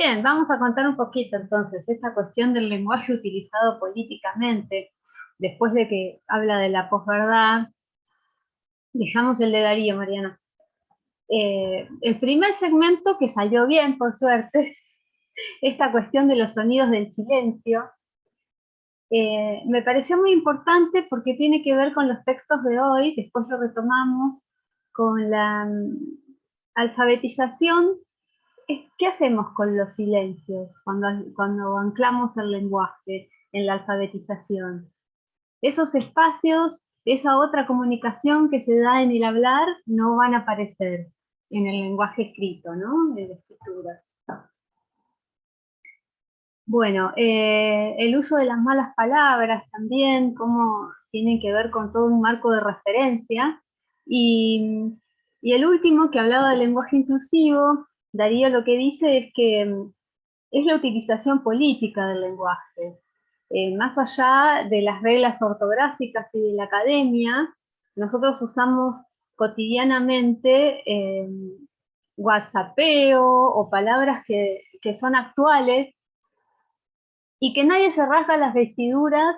Bien, vamos a contar un poquito entonces esta cuestión del lenguaje utilizado políticamente, después de que habla de la posverdad. Dejamos el de Darío, Mariana. El primer segmento, que salió bien, por suerte, esta cuestión de los sonidos del silencio, me pareció muy importante porque tiene que ver con los textos de hoy. Después lo retomamos con la alfabetización. ¿Qué hacemos con los silencios cuando anclamos el lenguaje en la alfabetización? Esos espacios, esa otra comunicación que se da en el hablar, no van a aparecer en el lenguaje escrito, ¿no? En la escritura. Bueno, el uso de las malas palabras también, cómo tienen que ver con todo un marco de referencia. Y el último, que hablaba del lenguaje inclusivo, Darío lo que dice es que es la utilización política del lenguaje. Más allá de las reglas ortográficas y de la academia, nosotros usamos cotidianamente whatsappeo o palabras que son actuales y que nadie se rasga las vestiduras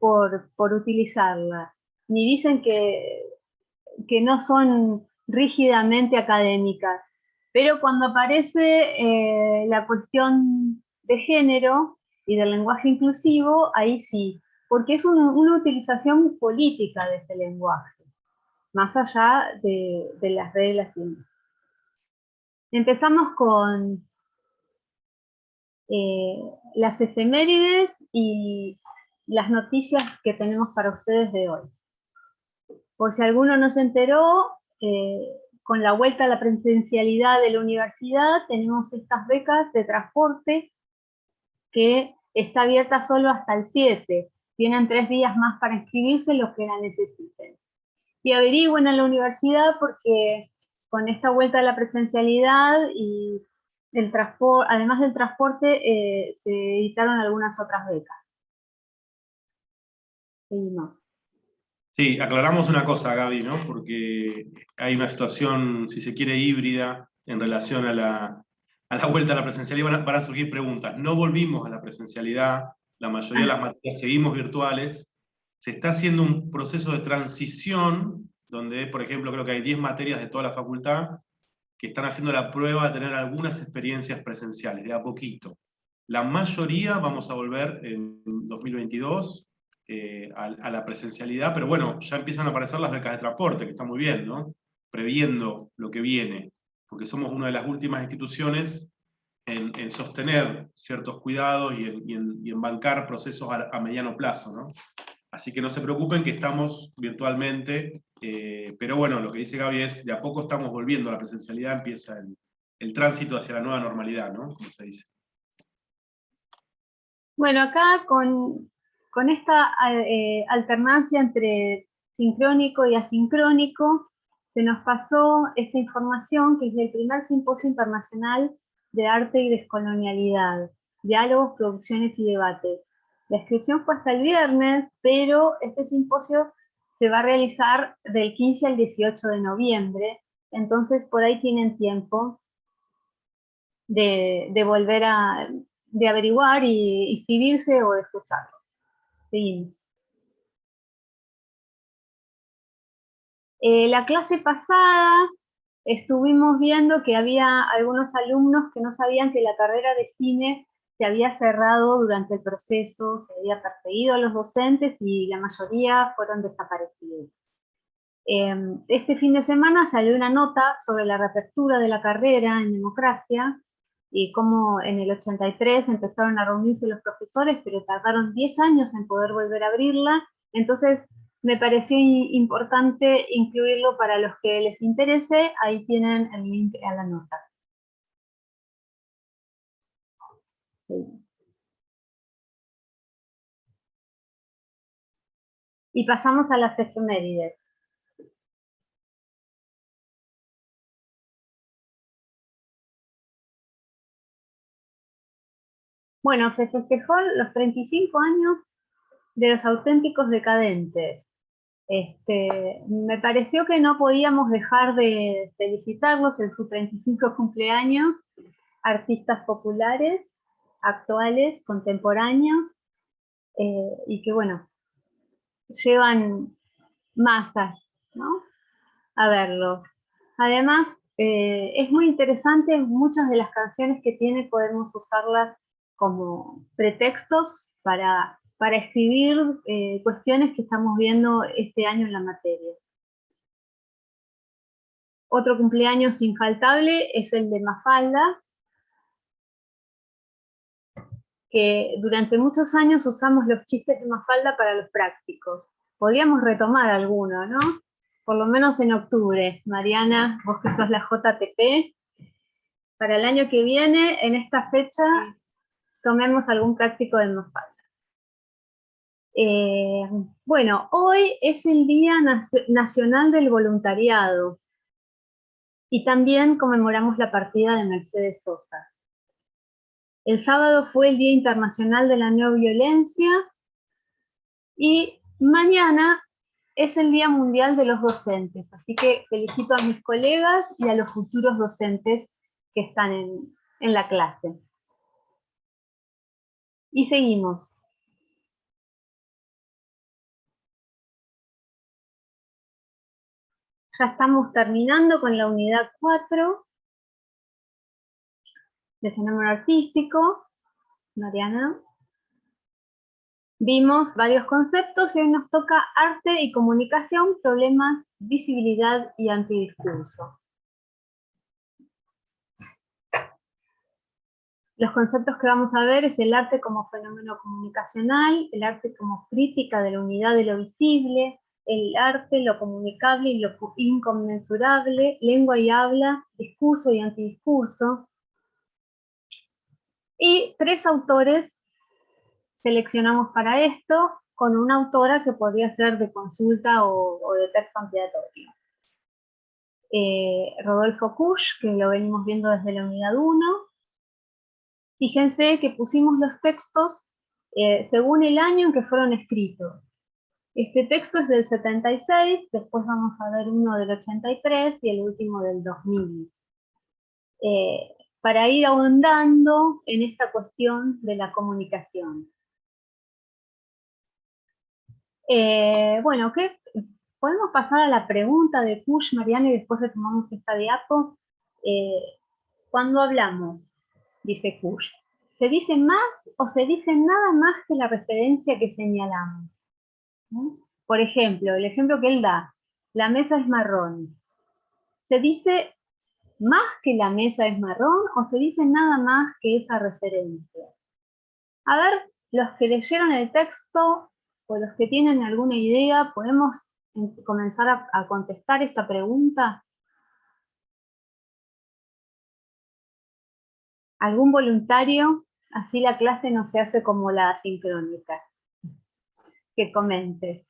por utilizarlas, ni dicen que no son rígidamente académicas. Pero cuando aparece la cuestión de género y del lenguaje inclusivo, ahí sí, porque es una utilización política de ese lenguaje, más allá de las reglas. Empezamos con las efemérides y las noticias que tenemos para ustedes de hoy. Por si alguno no se enteró, con la vuelta a la presencialidad de la universidad tenemos estas becas de transporte que está abierta solo hasta el 7. Tienen 3 días más para inscribirse los que la necesiten. Y averigüen en la universidad porque con esta vuelta a la presencialidad y el transporte, además del transporte, se editaron algunas otras becas. Seguimos. Sí, aclaramos una cosa, Gaby, ¿no? Porque hay una situación, si se quiere, híbrida en relación a la vuelta a la presencialidad. Van a surgir preguntas. No volvimos a la presencialidad, la mayoría de las materias seguimos virtuales. Se está haciendo un proceso de transición, donde, por ejemplo, creo que hay 10 materias de toda la facultad que están haciendo la prueba de tener algunas experiencias presenciales, de a poquito. La mayoría vamos a volver en 2022, a la presencialidad, pero bueno, ya empiezan a aparecer las becas de transporte, que está muy bien, ¿no? Previendo lo que viene, porque somos una de las últimas instituciones en sostener ciertos cuidados y en bancar procesos a mediano plazo, ¿no? Así que no se preocupen que estamos virtualmente, pero bueno, lo que dice Gaby es, de a poco estamos volviendo a la presencialidad, empieza el tránsito hacia la nueva normalidad, ¿no? Como se dice. Bueno, acá con esta alternancia entre sincrónico y asincrónico, se nos pasó esta información que es del primer Simposio Internacional de Arte y Descolonialidad, Diálogos, Producciones y Debates. La inscripción fue hasta el viernes, pero este simposio se va a realizar del 15 al 18 de noviembre, entonces por ahí tienen tiempo de volver de averiguar y inscribirse o de escucharlo. Seguimos. La clase pasada estuvimos viendo que había algunos alumnos que no sabían que la carrera de cine se había cerrado durante el proceso, se había perseguido a los docentes y la mayoría fueron desaparecidos. Este fin de semana salió una nota sobre la reapertura de la carrera en democracia y cómo en el 83 empezaron a reunirse los profesores, pero tardaron 10 años en poder volver a abrirla. Entonces me pareció importante incluirlo para los que les interese. Ahí tienen el link a la nota. Sí. Y pasamos a las efemérides. Bueno, se festejó los 35 años de Los Auténticos Decadentes. Me pareció que no podíamos dejar de felicitarlos en su 35 cumpleaños. artistas populares, actuales, contemporáneos, y que, bueno, llevan masas, ¿no?, a verlo. Además, es muy interesante, muchas de las canciones que tiene podemos usarlas como pretextos para escribir cuestiones que estamos viendo este año en la materia. Otro cumpleaños infaltable es el de Mafalda, que durante muchos años usamos los chistes de Mafalda para los prácticos. Podríamos retomar alguno, ¿no? Por lo menos en octubre. Mariana, vos que sos la JTP, para el año que viene, en esta fecha, tomemos algún práctico de Mafalda. Bueno, hoy es el Día Nacional del Voluntariado y también conmemoramos la partida de Mercedes Sosa. El sábado fue el Día Internacional de la No Violencia y mañana es el Día Mundial de los Docentes, así que felicito a mis colegas y a los futuros docentes que están en la clase. Y seguimos. Ya estamos terminando con la unidad 4 de fenómeno artístico. Mariana. Vimos varios conceptos y hoy nos toca arte y comunicación, problemas, visibilidad y antidiscurso. Los conceptos que vamos a ver es el arte como fenómeno comunicacional, el arte como crítica de la unidad de lo visible, el arte, lo comunicable y lo inconmensurable, lengua y habla, discurso y antidiscurso. Y 3 autores seleccionamos para esto, con una autora que podría ser de consulta o de texto ampliatorio. Rodolfo Kusch, que lo venimos viendo desde la unidad 1. Fíjense que pusimos los textos según el año en que fueron escritos. Este texto es del 76, después vamos a ver uno del 83 y el último del 2000. Para ir ahondando en esta cuestión de la comunicación. Bueno, podemos pasar a la pregunta de Kusch, Mariana, y después retomamos esta diapo. Cuando hablamos, dice Kusch, ¿se dice más o se dice nada más que la referencia que señalamos? ¿No? Por ejemplo, el ejemplo que él da, la mesa es marrón. ¿Se dice más que la mesa es marrón o se dice nada más que esa referencia? A ver, los que leyeron el texto o los que tienen alguna idea, ¿podemos comenzar a contestar esta pregunta? ¿Algún voluntario? Así la clase no se hace como la asincrónica. Que comente.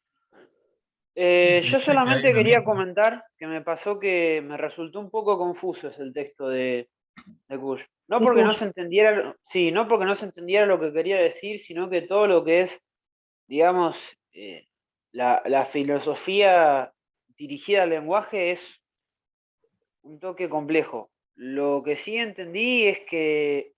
Yo solamente quería comentar que me pasó que me resultó un poco confuso ese el texto de Kusch. No porque no se entendiera, sí, no porque no se entendiera lo que quería decir, sino que todo lo que es, digamos, la filosofía dirigida al lenguaje es un toque complejo. Lo que sí entendí es que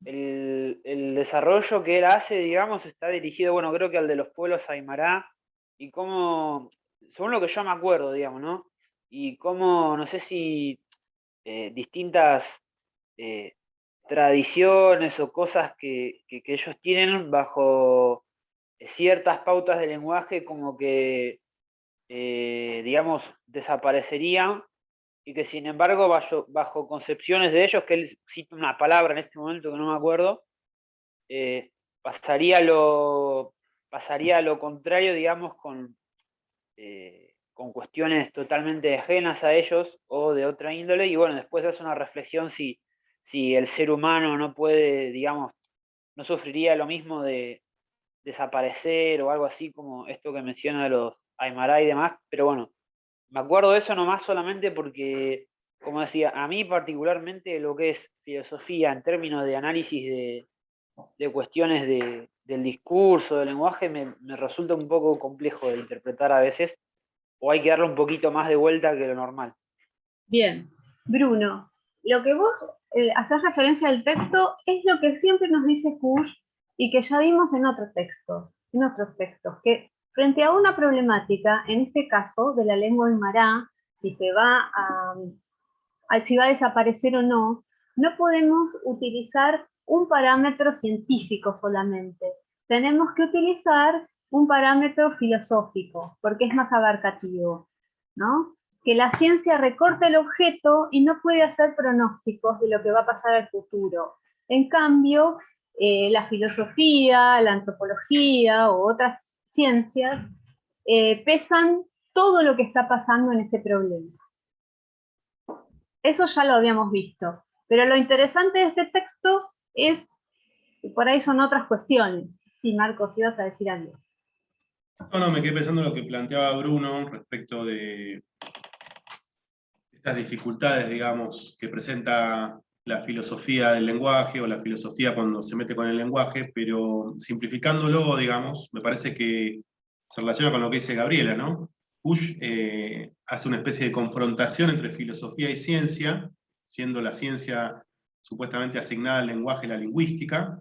el desarrollo que él hace, digamos, está dirigido, bueno, creo que al de los pueblos aymara, y cómo, según lo que yo me acuerdo, digamos, ¿no? Y cómo, no sé si distintas tradiciones o cosas que ellos tienen bajo ciertas pautas de lenguaje como que, digamos, desaparecerían y que sin embargo bajo concepciones de ellos, que él cita una palabra en este momento que no me acuerdo, pasaría a lo contrario, digamos, con cuestiones totalmente ajenas a ellos o de otra índole, y bueno, después hace una reflexión si el ser humano no puede, digamos, no sufriría lo mismo de desaparecer o algo así como esto que menciona de los Aymara y demás, pero bueno, me acuerdo de eso nomás solamente porque, como decía, a mí particularmente lo que es filosofía en términos de análisis de cuestiones del discurso, del lenguaje, me resulta un poco complejo de interpretar a veces, o hay que darle un poquito más de vuelta que lo normal. Bien, Bruno, lo que vos hacer referencia al texto es lo que siempre nos dice Kusch y que ya vimos en otros textos, que frente a una problemática, en este caso de la lengua aymara, si va a desaparecer o no, no podemos utilizar un parámetro científico solamente. Tenemos que utilizar un parámetro filosófico, porque es más abarcativo, ¿no? Que la ciencia recorta el objeto y no puede hacer pronósticos de lo que va a pasar al futuro. En cambio, la filosofía, la antropología u otras ciencias pesan todo lo que está pasando en ese problema. Eso ya lo habíamos visto. Pero lo interesante de este texto es, por ahí son otras cuestiones. Sí, Marcos, ibas a decir algo. No, me quedé pensando en lo que planteaba Bruno respecto de estas dificultades, digamos, que presenta la filosofía del lenguaje o la filosofía cuando se mete con el lenguaje, pero simplificándolo, digamos, me parece que se relaciona con lo que dice Gabriela, ¿no? Kusch hace una especie de confrontación entre filosofía y ciencia, siendo la ciencia supuestamente asignada al lenguaje y la lingüística,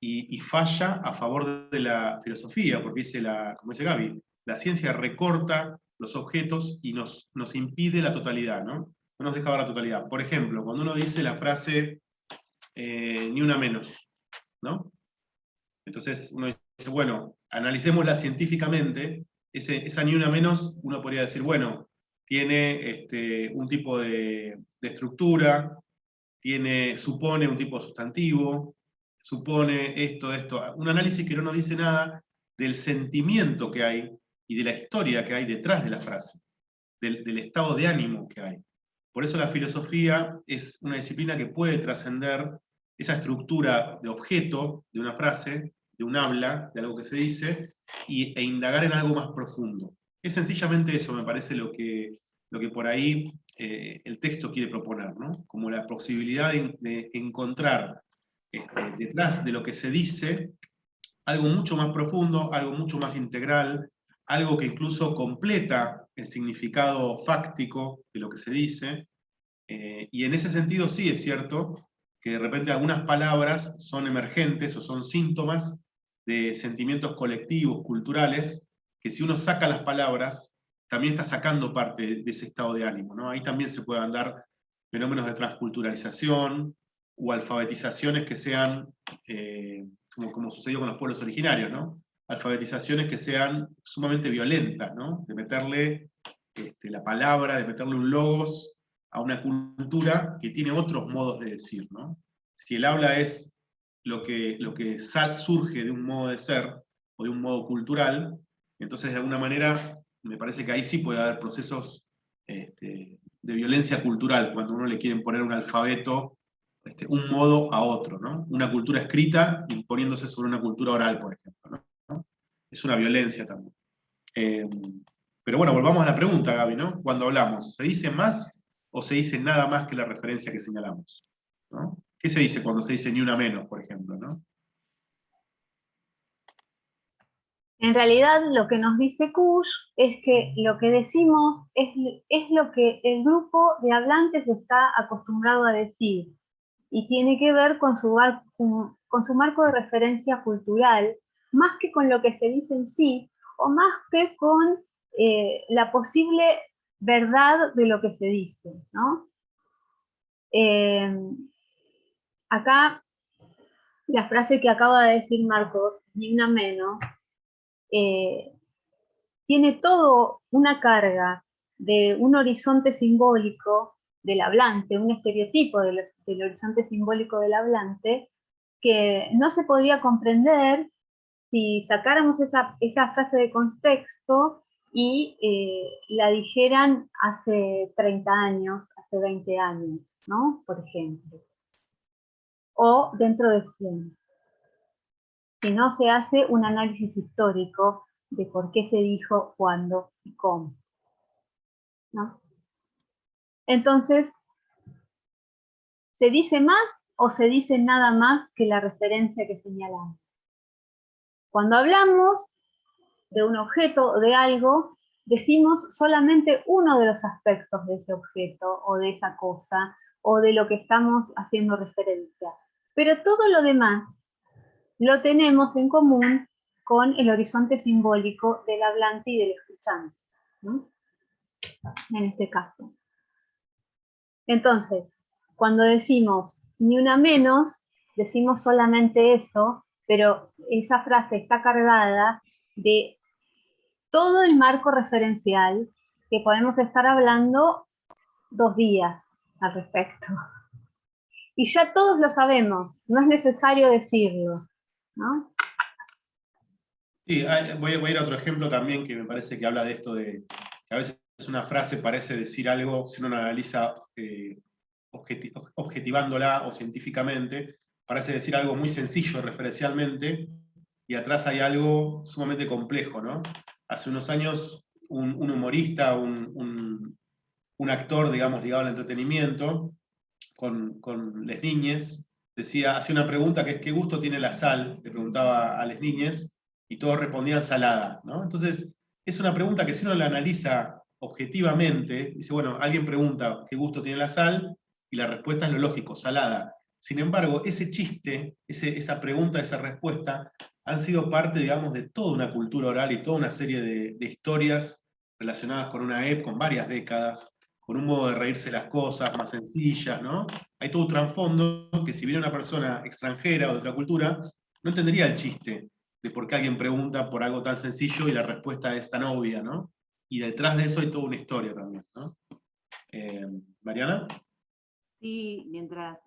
y falla a favor de la filosofía, porque dice como dice Gaby, la ciencia recorta los objetos y nos impide la totalidad, ¿no? No nos deja ver la totalidad. Por ejemplo, cuando uno dice la frase ni una menos, ¿no? Entonces uno dice, bueno, analicémosla científicamente, esa ni una menos, uno podría decir, bueno, tiene un tipo de estructura, supone un tipo de sustantivo, supone esto, un análisis que no nos dice nada del sentimiento que hay y de la historia que hay detrás de la frase, del estado de ánimo que hay. Por eso la filosofía es una disciplina que puede trascender esa estructura de objeto de una frase, de un habla, de algo que se dice, e indagar en algo más profundo. Es sencillamente eso, me parece, lo que por ahí el texto quiere proponer, ¿no? Como la posibilidad de encontrar detrás de lo que se dice algo mucho más profundo, algo mucho más integral, algo que incluso completa el significado fáctico de lo que se dice, y en ese sentido sí es cierto que de repente algunas palabras son emergentes o son síntomas de sentimientos colectivos, culturales, que si uno saca las palabras, también está sacando parte de ese estado de ánimo, ¿no? Ahí también se pueden dar fenómenos de transculturalización o alfabetizaciones que sean, como sucedió con los pueblos originarios, ¿no? Alfabetizaciones que sean sumamente violentas, ¿no? De meterle la palabra, de meterle un logos a una cultura que tiene otros modos de decir, ¿no? Si el habla es lo que surge de un modo de ser o de un modo cultural, entonces de alguna manera me parece que ahí sí puede haber procesos de violencia cultural, cuando uno le quieren poner un alfabeto, un modo a otro, ¿no? Una cultura escrita imponiéndose sobre una cultura oral, por ejemplo, ¿no? Es una violencia también. Pero bueno, volvamos a la pregunta, Gaby, ¿no? Cuando hablamos, ¿se dice más o se dice nada más que la referencia que señalamos? ¿No? ¿Qué se dice cuando se dice ni una menos, por ejemplo, ¿no? En realidad lo que nos dice Kusch es que lo que decimos es lo que el grupo de hablantes está acostumbrado a decir y tiene que ver con su marco de referencia cultural, más que con lo que se dice en sí, o más que con la posible verdad de lo que se dice, ¿no? Acá, la frase que acaba de decir Marcos, ni una menos, tiene todo una carga de un horizonte simbólico del hablante, un estereotipo del horizonte simbólico del hablante, que no se podía comprender si sacáramos esa frase de contexto y la dijeran hace 30 años, hace 20 años, ¿no? Por ejemplo. O dentro de 100. Si no se hace un análisis histórico de por qué se dijo, cuándo y cómo, ¿no? Entonces, ¿se dice más o se dice nada más que la referencia que señalamos? Cuando hablamos de un objeto o de algo, decimos solamente uno de los aspectos de ese objeto o de esa cosa o de lo que estamos haciendo referencia. Pero todo lo demás lo tenemos en común con el horizonte simbólico del hablante y del escuchante, ¿no? En este caso. Entonces, cuando decimos ni una menos, decimos solamente eso, pero esa frase está cargada de todo el marco referencial que podemos estar hablando 2 días al respecto. Y ya todos lo sabemos, no es necesario decirlo, ¿no? Sí, voy a ir a otro ejemplo también que me parece que habla de esto de que a veces una frase parece decir algo, si uno la analiza objetivándola o científicamente, parece decir algo muy sencillo referencialmente, y atrás hay algo sumamente complejo, ¿no? Hace unos años un humorista, un actor, digamos, ligado al entretenimiento, con les niñes, hacía una pregunta que es ¿qué gusto tiene la sal? Le preguntaba a les niñes, y todos respondían salada, ¿no? Entonces, es una pregunta que si uno la analiza objetivamente, dice, bueno, alguien pregunta ¿qué gusto tiene la sal? Y la respuesta es lo lógico, salada. Sin embargo, ese chiste, esa pregunta, esa respuesta, han sido parte, digamos, de toda una cultura oral y toda una serie de historias relacionadas con una con varias décadas, con un modo de reírse las cosas más sencillas, ¿no? Hay todo un trasfondo que si viene una persona extranjera o de otra cultura, no entendería el chiste de por qué alguien pregunta por algo tan sencillo y la respuesta es tan obvia, ¿no? Y detrás de eso hay toda una historia también, ¿no? ¿Mariana? Sí, mientras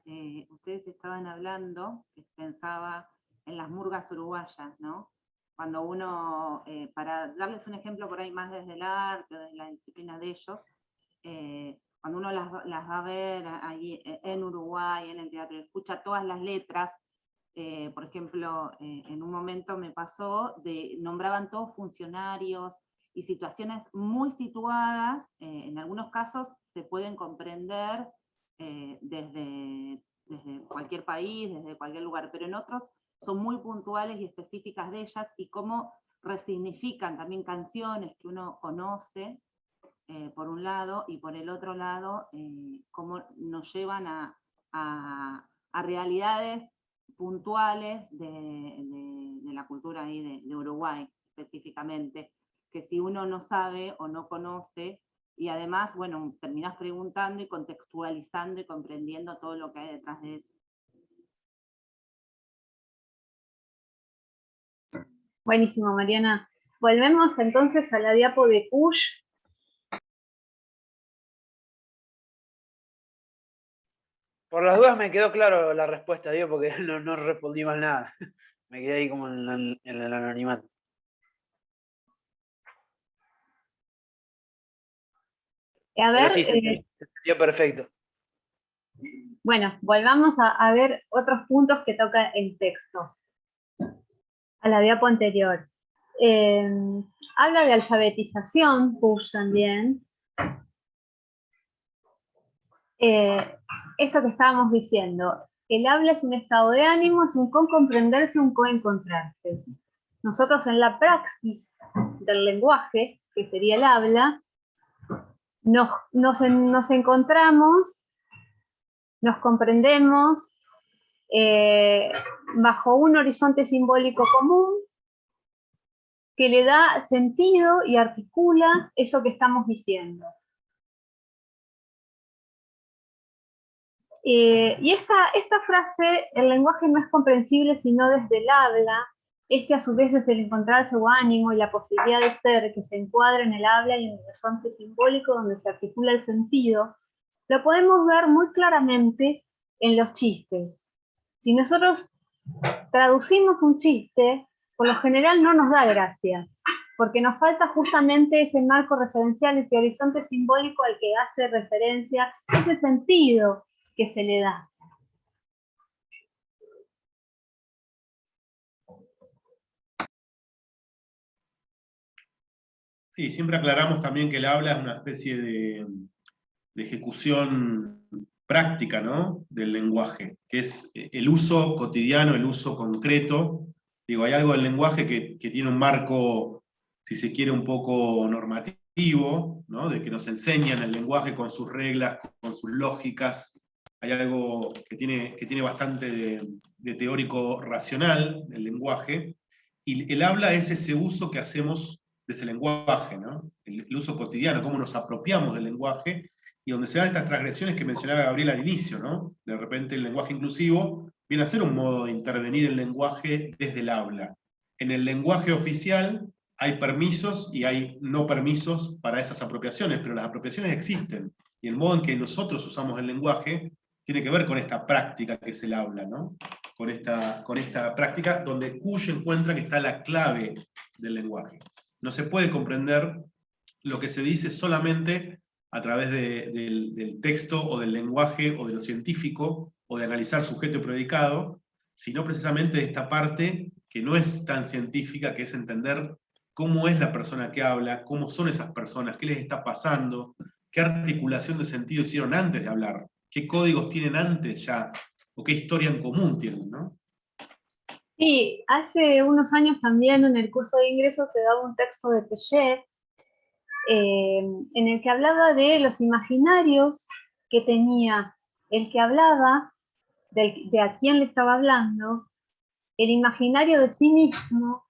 ustedes estaban hablando, pensaba en las murgas uruguayas, ¿no? Cuando uno, para darles un ejemplo por ahí más desde el arte, desde la disciplina de ellos, cuando uno las va a ver ahí en Uruguay, en el teatro, escucha todas las letras, por ejemplo, en un momento me pasó, nombraban todos funcionarios y situaciones muy situadas, en algunos casos se pueden comprender desde cualquier país, desde cualquier lugar, pero en otros son muy puntuales y específicas de ellas, y cómo resignifican también canciones que uno conoce, por un lado, y por el otro lado, cómo nos llevan a realidades puntuales de la cultura ahí de Uruguay, específicamente, que si uno no sabe o no conoce, y además, bueno, terminás preguntando y contextualizando y comprendiendo todo lo que hay detrás de eso. Buenísimo, Mariana. Volvemos entonces a la diapo de Kush. Por las dudas me quedó claro la respuesta, digo, porque no respondí más nada. Me quedé ahí como en el anonimato. A ver, Pero sí, se entendió perfecto. bueno, volvamos a ver otros puntos que toca el texto, a la diapo anterior. Habla de alfabetización, Kush también. Esto que estábamos diciendo, el habla es un estado de ánimo, es un comprenderse, un encontrarse. Nosotros en la praxis del lenguaje, que sería el habla, nos encontramos, nos comprendemos bajo un horizonte simbólico común que le da sentido y articula eso que estamos diciendo. Y esta frase, el lenguaje no es comprensible sino desde el habla, a su vez desde el encontrarse o ánimo y la posibilidad de ser que se encuadra en el habla y en el horizonte simbólico donde se articula el sentido, lo podemos ver muy claramente en los chistes. Si nosotros traducimos un chiste, por lo general no nos da gracia, porque nos falta justamente ese marco referencial, ese horizonte simbólico al que hace referencia, ese sentido que se le da. Sí, siempre aclaramos también que el habla es una especie de ejecución práctica, ¿no? Del lenguaje, que es el uso cotidiano, el uso concreto. Digo, hay algo del lenguaje que tiene un marco, si se quiere, un poco normativo, ¿no? De que nos enseñan el lenguaje con sus reglas, con sus lógicas, hay algo que tiene bastante de teórico racional del lenguaje, y el habla es ese uso que hacemos de ese lenguaje, ¿no? El uso cotidiano, cómo nos apropiamos del lenguaje, y donde se dan estas transgresiones que mencionaba Gabriel al inicio, ¿no? De repente el lenguaje inclusivo viene a ser un modo de intervenir el lenguaje desde el habla. En el lenguaje oficial hay permisos y hay no permisos para esas apropiaciones, pero las apropiaciones existen, y el modo en que nosotros usamos el lenguaje tiene que ver con esta práctica que es el habla, ¿no? Con esta práctica donde Kush encuentra que está la clave del lenguaje. No se puede comprender lo que se dice solamente a través del texto o del lenguaje o de lo científico o de analizar sujeto y predicado, sino precisamente de esta parte que no es tan científica, que es entender cómo es la persona que habla, cómo son esas personas, qué les está pasando, qué articulación de sentido hicieron antes de hablar, qué códigos tienen antes ya, o qué historia en común tienen, ¿no? Sí, hace unos años también en el curso de ingreso se daba un texto de Piaget en el que hablaba de los imaginarios que tenía el que hablaba, de a quién le estaba hablando, el imaginario de sí mismo,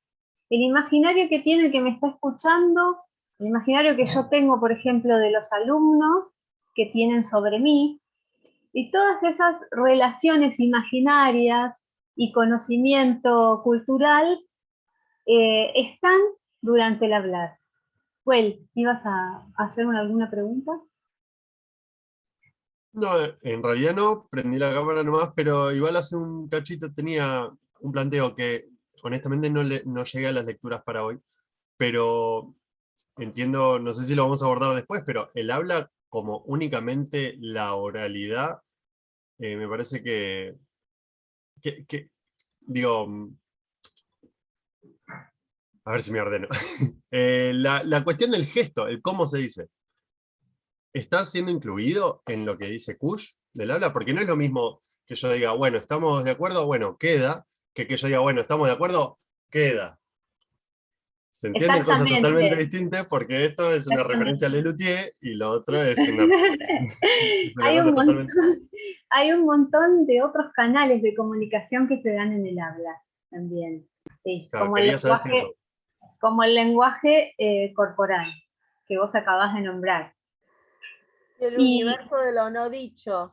el imaginario que tiene el que me está escuchando, el imaginario que yo tengo, por ejemplo, de los alumnos que tienen sobre mí, y todas esas relaciones imaginarias y conocimiento cultural están durante el hablar. Well, ¿ibas a hacer alguna pregunta? No, en realidad no, prendí la cámara nomás, pero igual hace un cachito tenía un planteo que honestamente no llegué a las lecturas para hoy, pero entiendo, no sé si lo vamos a abordar después, pero el habla como únicamente la oralidad, me parece digo, a ver si me ordeno. La cuestión del gesto, el cómo se dice, ¿está siendo incluido en lo que dice Kush del habla? Porque no es lo mismo que yo diga, bueno, ¿estamos de acuerdo? Bueno, queda, que yo diga, bueno, ¿estamos de acuerdo? Queda. Se entienden cosas totalmente distintas porque esto es una referencia a Lelutier y lo otro es una Hay cosa un totalmente... hay un montón de otros canales de comunicación que se dan en el habla también. Sí, Claro, quería saber si eso. como el lenguaje corporal que vos acabás de nombrar. El universo de lo no dicho.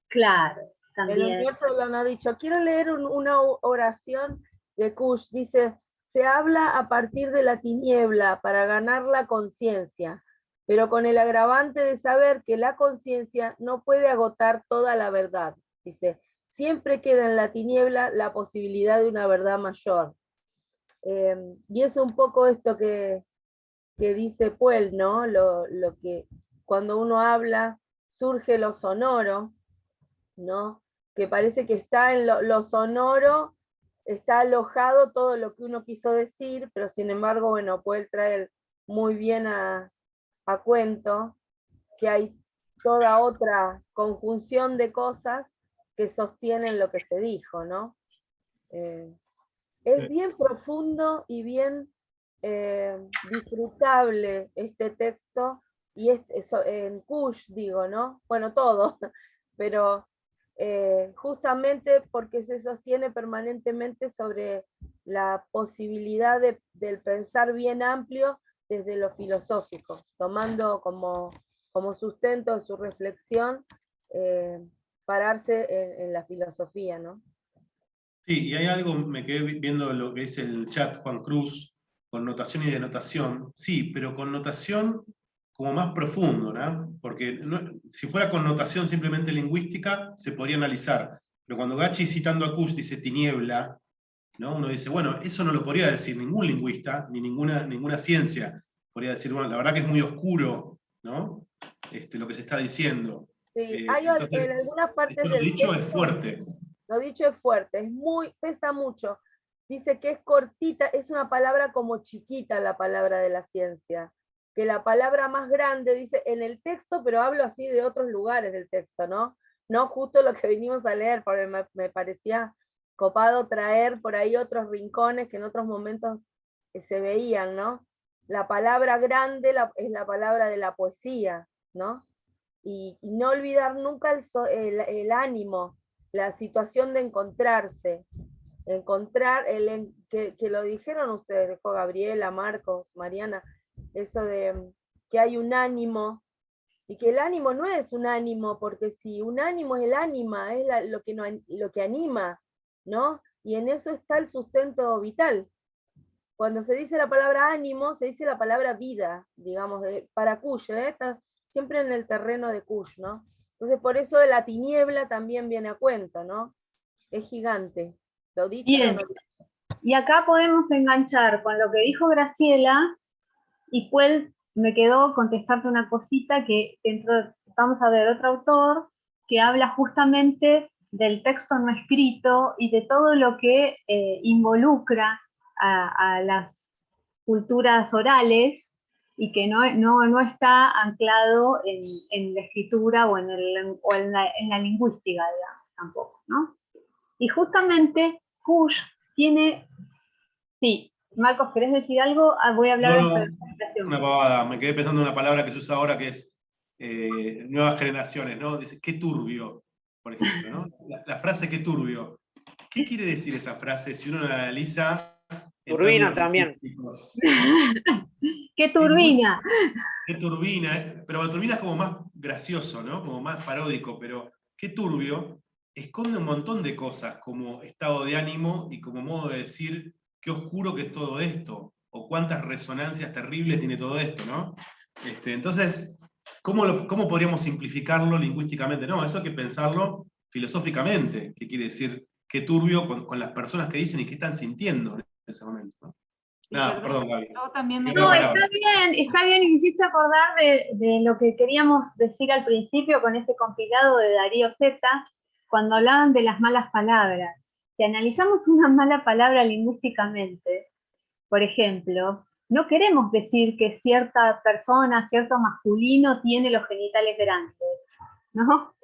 Claro, también. El universo de lo no dicho. Quiero leer una oración de Kush. Dice, se habla a partir de la tiniebla para ganar la conciencia, pero con el agravante de saber que la conciencia no puede agotar toda la verdad. Dice, siempre queda en la tiniebla la posibilidad de una verdad mayor. Y es un poco esto que dice Puel, ¿no? Lo que cuando uno habla surge lo sonoro, ¿no? Que parece que está en lo sonoro, está alojado todo lo que uno quiso decir, pero sin embargo, bueno, puede traer muy bien a cuento que hay toda otra conjunción de cosas que sostienen lo que se dijo, ¿no? Es bien profundo y bien disfrutable este texto, y en Kush digo, ¿no? Bueno, todo, pero justamente porque se sostiene permanentemente sobre la posibilidad del pensar bien amplio desde lo filosófico, tomando como sustento de su reflexión pararse en la filosofía, ¿no? Sí, y hay algo, me quedé viendo lo que dice el chat Juan Cruz, connotación y denotación. Sí, pero connotación como más profundo, ¿no? Porque si fuera connotación simplemente lingüística, se podría analizar. Pero cuando Gachi citando a Kush dice tiniebla, ¿no? Uno dice, bueno, eso no lo podría decir ningún lingüista, ni ninguna ciencia. Podría decir, bueno, la verdad que es muy oscuro, ¿no? Lo que se está diciendo. Sí, hay Entonces, en algunas partes esto lo del dicho texto, es fuerte. lo dicho es fuerte, pesa mucho. Dice que es cortita, es una palabra como chiquita la palabra de la ciencia. Que la palabra más grande, dice en el texto, pero hablo así de otros lugares del texto, ¿no? No justo lo que vinimos a leer, porque me parecía copado traer por ahí otros rincones que en otros momentos se veían, ¿no? La palabra grande es la palabra de la poesía, ¿no? y no olvidar nunca el ánimo, la situación de encontrarse. Encontrar, que lo dijeron ustedes, dijo Gabriela, Marcos, Mariana, eso de que hay un ánimo, y que el ánimo no es un ánimo, porque si un ánimo es el ánima, es lo que anima, ¿no? Y en eso está el sustento vital. Cuando se dice la palabra ánimo, se dice la palabra vida, digamos, para Kush, está siempre en el terreno de Kush, ¿no? Entonces por eso la tiniebla también viene a cuenta, ¿no? Es gigante. ¿Lo dicho o no Bien, lo dicho? y acá podemos enganchar con lo que dijo Graciela, y pues me quedó contestarte una cosita que vamos a ver otro autor que habla justamente del texto no escrito y de todo lo que involucra a las culturas orales y que no está anclado en la escritura o en la lingüística, digamos, tampoco, ¿no? Y justamente Kush tiene, sí, Marcos, ¿querés decir algo? Voy a hablar No, de no, presentación. una pavada. Me quedé pensando en una palabra que se usa ahora que es nuevas generaciones, ¿no? Dice, qué turbio, por ejemplo, ¿no? La frase qué turbio. ¿Qué quiere decir esa frase si uno la analiza en Turbina términos también. lingüísticos? ¡Qué turbina! Qué turbina, pero turbina es como más gracioso, ¿no? Como más paródico, pero qué turbio esconde un montón de cosas como estado de ánimo y como modo de decir qué oscuro que es todo esto, o cuántas resonancias terribles tiene todo esto, ¿no? Entonces, ¿cómo podríamos simplificarlo lingüísticamente? No, eso hay que pensarlo filosóficamente, qué quiere decir qué turbio con las personas que dicen y qué están sintiendo en ese momento, ¿no? Sí, Nada, perdón, Gaby. yo también me No, Una está palabra. bien, y me hiciste acordar de lo que queríamos decir al principio con ese compilado de Darío Z, cuando hablaban de las malas palabras. Si analizamos una mala palabra lingüísticamente, por ejemplo, no queremos decir que cierta persona, cierto masculino tiene los genitales grandes, ¿no?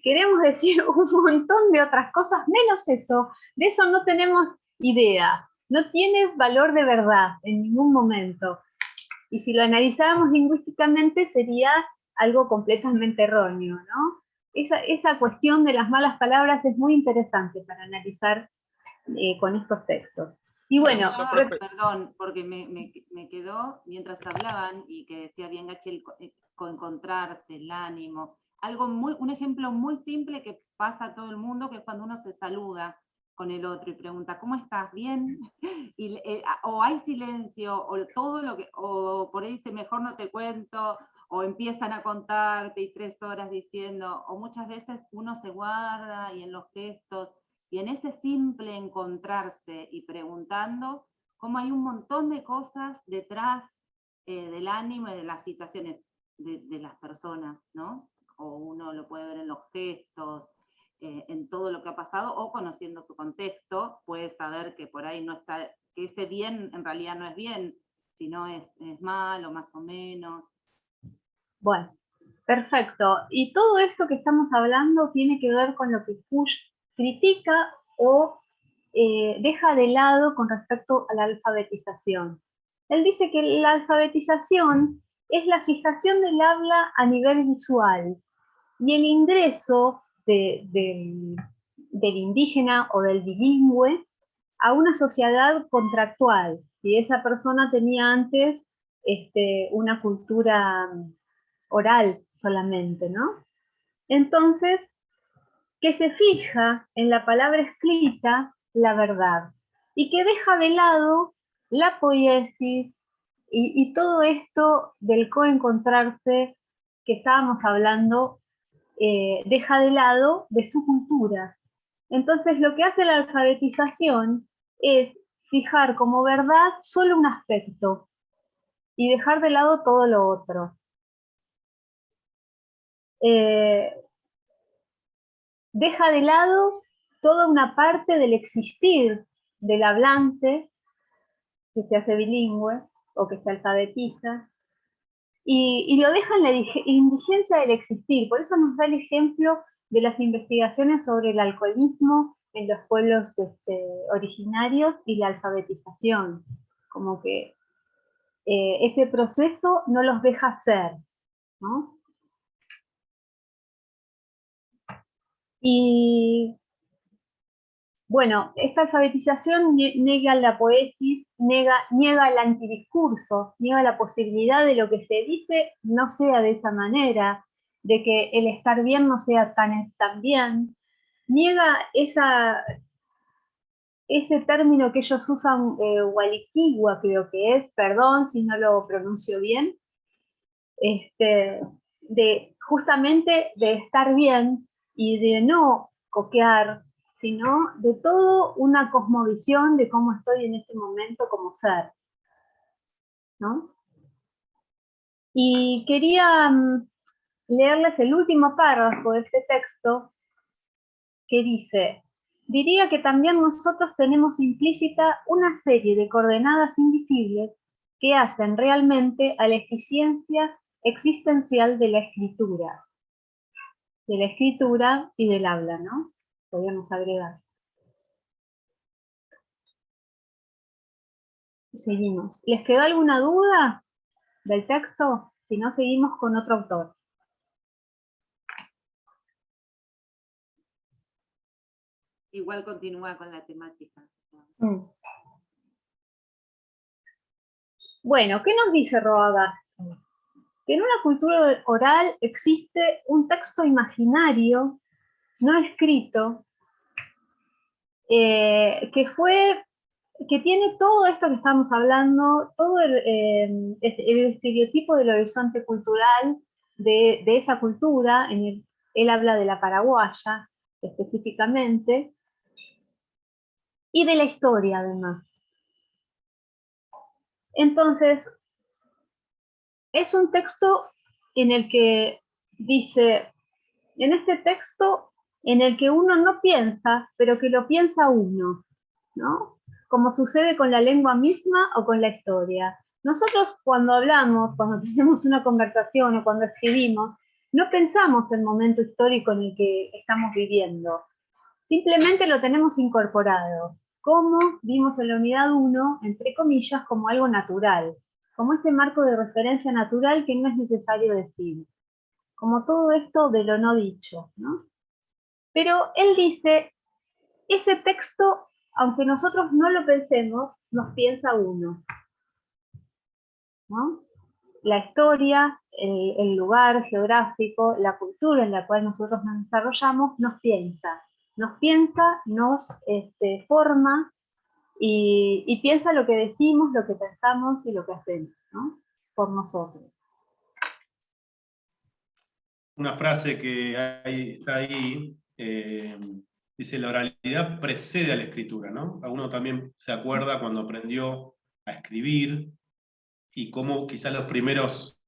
Queremos decir un montón de otras cosas, menos eso. De eso no tenemos idea. No tiene valor de verdad en ningún momento. Y si lo analizáramos lingüísticamente sería algo completamente erróneo, ¿no? Esa cuestión de las malas palabras es muy interesante para analizar con estos textos. Y bueno, Perdón, porque me quedó mientras hablaban y que decía bien Gachi encontrarse, el ánimo. Un ejemplo muy simple que pasa a todo el mundo, que es cuando uno se saluda con el otro y pregunta, ¿cómo estás? ¿Bien? Y, o hay silencio, o por ahí dice, mejor no te cuento, o empiezan a contarte y 3 horas diciendo, o muchas veces uno se guarda y en los gestos, y en ese simple encontrarse y preguntando, cómo hay un montón de cosas detrás del ánimo y de las situaciones de las personas, ¿no? O uno lo puede ver en los gestos, en todo lo que ha pasado, o conociendo su contexto, puede saber que por ahí no está, que ese bien en realidad no es bien, sino es malo, más o menos. bueno, perfecto. Y todo esto que estamos hablando tiene que ver con lo que Kush critica o deja de lado con respecto a la alfabetización. Él dice que la alfabetización es la fijación del habla a nivel visual y el ingreso del indígena o del bilingüe a una sociedad contractual. Si esa persona tenía antes una cultura oral solamente, ¿no? Entonces, que se fija en la palabra escrita la verdad y que deja de lado la poiesis y todo esto del coencontrarse que estábamos hablando, deja de lado de su cultura. Entonces, lo que hace la alfabetización es fijar como verdad solo un aspecto y dejar de lado todo lo otro. Deja de lado toda una parte del existir del hablante que se hace bilingüe o que se alfabetiza y lo deja en la indigencia del existir. Por eso nos da el ejemplo de las investigaciones sobre el alcoholismo en los pueblos originarios y la alfabetización. Como que ese proceso no los deja ser, ¿no? Y bueno, esta alfabetización niega la poesis, niega el antidiscurso, niega la posibilidad de lo que se dice no sea de esa manera, de que el estar bien no sea tan bien, niega ese término que ellos usan, walikiwa, creo que es, perdón si no lo pronuncio bien, justamente de estar bien y de no copiar, sino de todo una cosmovisión de cómo estoy en este momento como ser, ¿no? Y quería leerles el último párrafo de este texto que dice: diría que también nosotros tenemos implícita una serie de coordenadas invisibles que hacen realmente a la eficiencia existencial de la escritura y del habla, ¿no? Podríamos agregar. Seguimos. ¿Les quedó alguna duda del texto? Si no, seguimos con otro autor. Igual continúa con la temática. Bueno, ¿qué nos dice Roa? Que en una cultura oral existe un texto imaginario, no escrito, que tiene todo esto que estamos hablando, todo el estereotipo del horizonte cultural de esa cultura. Él habla de la paraguaya específicamente, y de la historia además. Entonces, es un texto en el que dice, en este texto en el que uno no piensa, pero que lo piensa uno, ¿no? Como sucede con la lengua misma o con la historia. Nosotros cuando hablamos, cuando tenemos una conversación o cuando escribimos, no pensamos el momento histórico en el que estamos viviendo. Simplemente lo tenemos incorporado. Como vimos en la unidad 1, entre comillas, como algo natural, como ese marco de referencia natural que no es necesario decir. Como todo esto de lo no dicho, ¿no? Pero él dice, ese texto, aunque nosotros no lo pensemos, nos piensa uno, ¿no? La historia, el lugar geográfico, la cultura en la cual nosotros nos desarrollamos, nos piensa, nos forma y piensa lo que decimos, lo que pensamos y lo que hacemos, ¿no? Por nosotros. Una frase que está ahí, dice: la oralidad precede a la escritura, ¿no? Uno también se acuerda cuando aprendió a escribir y cómo quizás los primeros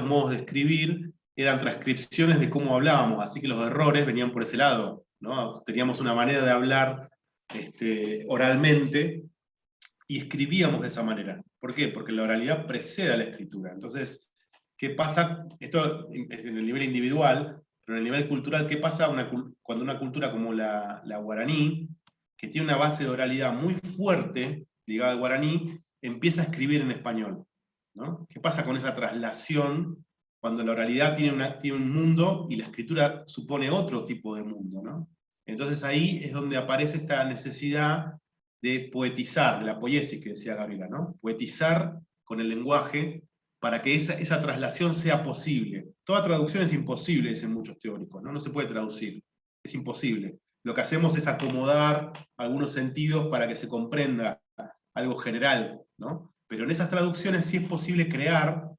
modos de escribir eran transcripciones de cómo hablábamos, así que los errores venían por ese lado, ¿no? Teníamos una manera de hablar oralmente y escribíamos de esa manera. ¿Por qué? Porque la oralidad precede a la escritura. Entonces, ¿qué pasa? Esto es en el nivel individual, pero en el nivel cultural, ¿qué pasa cuando una cultura como la guaraní, que tiene una base de oralidad muy fuerte ligada al guaraní, empieza a escribir en español, ¿no? ¿Qué pasa con esa traslación cuando la oralidad tiene un mundo y la escritura supone otro tipo de mundo, ¿no? Entonces ahí es donde aparece esta necesidad de poetizar, de la poiesis que decía Gabriela, ¿no? Poetizar con el lenguaje para que esa traslación sea posible. Toda traducción es imposible, dicen muchos teóricos, ¿no? No se puede traducir, es imposible. Lo que hacemos es acomodar algunos sentidos para que se comprenda algo general, ¿no? Pero en esas traducciones sí es posible crear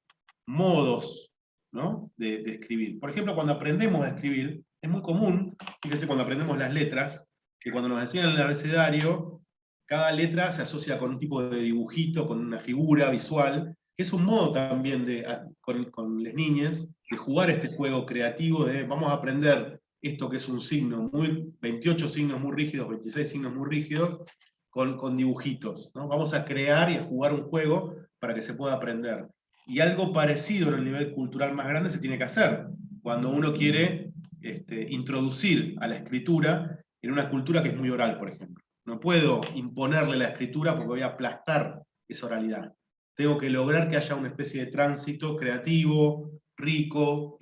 modos, ¿no? de escribir. Por ejemplo, cuando aprendemos a escribir, es muy común, fíjense, cuando aprendemos las letras, que cuando nos enseñan el abecedario, cada letra se asocia con un tipo de dibujito, con una figura visual, que es un modo también con las niñas de jugar este juego creativo de vamos a aprender esto que es un signo, 28 signos muy rígidos, 26 signos muy rígidos, con dibujitos, ¿no? Vamos a crear y a jugar un juego para que se pueda aprender. Y algo parecido en el nivel cultural más grande se tiene que hacer cuando uno quiere introducir a la escritura en una cultura que es muy oral, por ejemplo. No puedo imponerle la escritura porque voy a aplastar esa oralidad. Tengo que lograr que haya una especie de tránsito creativo, rico,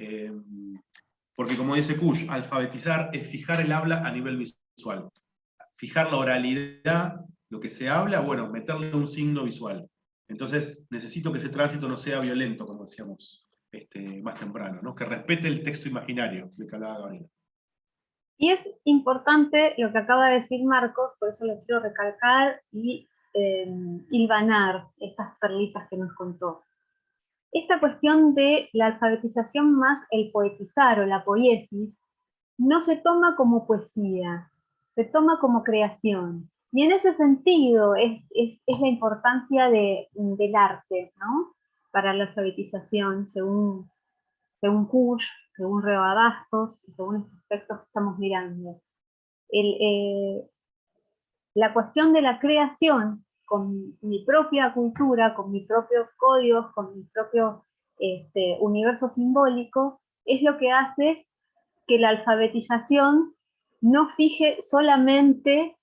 Porque como dice Kush, alfabetizar es fijar el habla a nivel visual. Fijar la oralidad, lo que se habla, bueno, meterle un signo visual. Entonces necesito que ese tránsito no sea violento, como decíamos más temprano, ¿no? Que respete el texto imaginario de que hablaba Gabriela. Y es importante lo que acaba de decir Marcos, por eso lo quiero recalcar y hilvanar estas perlitas que nos contó. Esta cuestión de la alfabetización más el poetizar o la poiesis no se toma como poesía, se toma como creación. Y en ese sentido es la importancia del arte, ¿no? Para la alfabetización, según Kush, según Rebabastos, según estos textos que estamos mirando. La cuestión de la creación con mi propia cultura, con mis propios códigos, con mi propio universo simbólico, es lo que hace que la alfabetización no fije solamente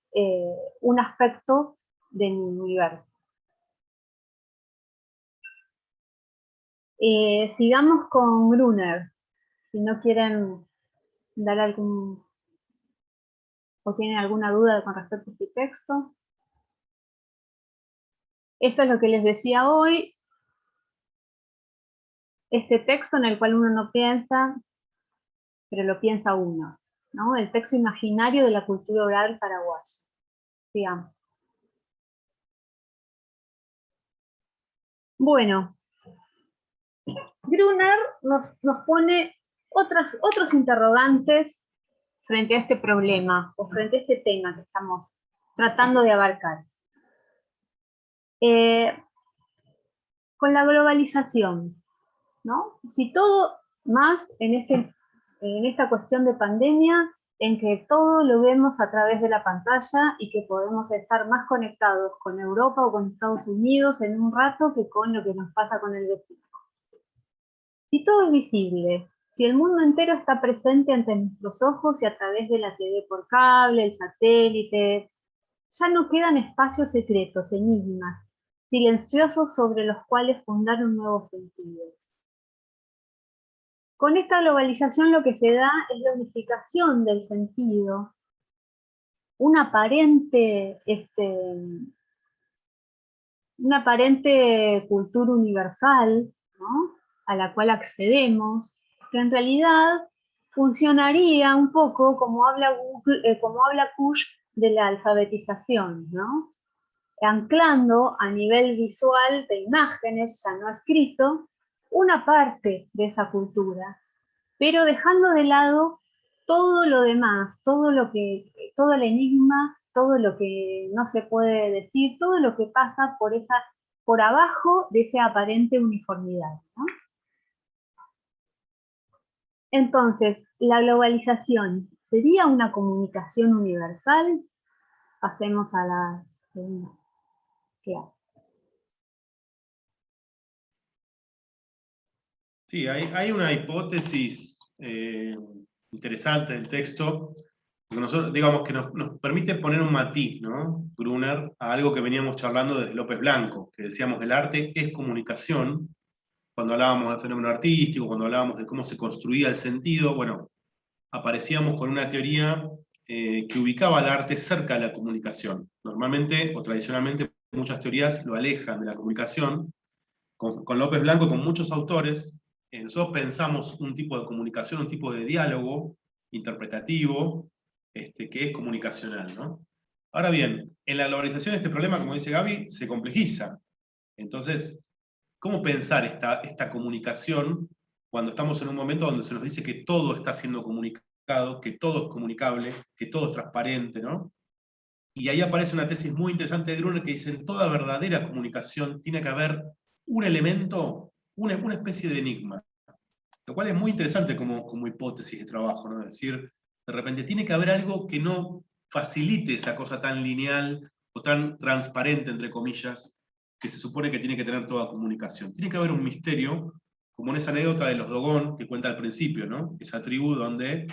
un aspecto de mi universo. Sigamos con Gruner, si no quieren dar algún, o tienen alguna duda con respecto a este texto. Esto es lo que les decía hoy, este texto en el cual uno no piensa, pero lo piensa uno, ¿no? El texto imaginario de la cultura oral paraguaya. Sigamos. Bueno, Gruner nos pone otros interrogantes frente a este problema, o frente a este tema que estamos tratando de abarcar. Con la globalización, ¿no? Si todo más en esta cuestión de pandemia, en que todo lo vemos a través de la pantalla y que podemos estar más conectados con Europa o con Estados Unidos en un rato que con lo que nos pasa con el vecino. Si todo es visible, si el mundo entero está presente ante nuestros ojos y a través de la TV por cable, el satélite, ya no quedan espacios secretos, enigmas, silenciosos sobre los cuales fundar un nuevo sentido. Con esta globalización lo que se da es la unificación del sentido, una aparente cultura universal, ¿no? A la cual accedemos, que en realidad funcionaría un poco como habla Kush de la alfabetización, ¿no? Anclando a nivel visual de imágenes, ya no escrito, una parte de esa cultura, pero dejando de lado todo lo demás, todo el enigma, todo lo que no se puede decir, todo lo que pasa por abajo de esa aparente uniformidad, ¿no? Entonces, la globalización, ¿sería una comunicación universal? Pasemos a la segunda clase. Sí, hay una hipótesis interesante del texto, que nosotros, digamos, que nos permite poner un matiz, ¿no? Gruner, a algo que veníamos charlando desde López Blanco, que decíamos el arte es comunicación, cuando hablábamos del fenómeno artístico, cuando hablábamos de cómo se construía el sentido, bueno, aparecíamos con una teoría que ubicaba al arte cerca de la comunicación. Normalmente, o tradicionalmente, muchas teorías lo alejan de la comunicación. Con López Blanco, con muchos autores, nosotros pensamos un tipo de comunicación, un tipo de diálogo interpretativo, que es comunicacional, ¿no? Ahora bien, en la globalización este problema, como dice Gaby, se complejiza. Entonces, ¿cómo pensar esta comunicación cuando estamos en un momento donde se nos dice que todo está siendo comunicado, que todo es comunicable, que todo es transparente, ¿no? Y ahí aparece una tesis muy interesante de Gruner que dice, en toda verdadera comunicación tiene que haber un elemento, una especie de enigma. Lo cual es muy interesante como hipótesis de trabajo, ¿no? Es decir, de repente tiene que haber algo que no facilite esa cosa tan lineal o tan transparente, entre comillas, que se supone que tiene que tener toda comunicación. Tiene que haber un misterio, como en esa anécdota de los Dogon que cuenta al principio, ¿no? Esa tribu donde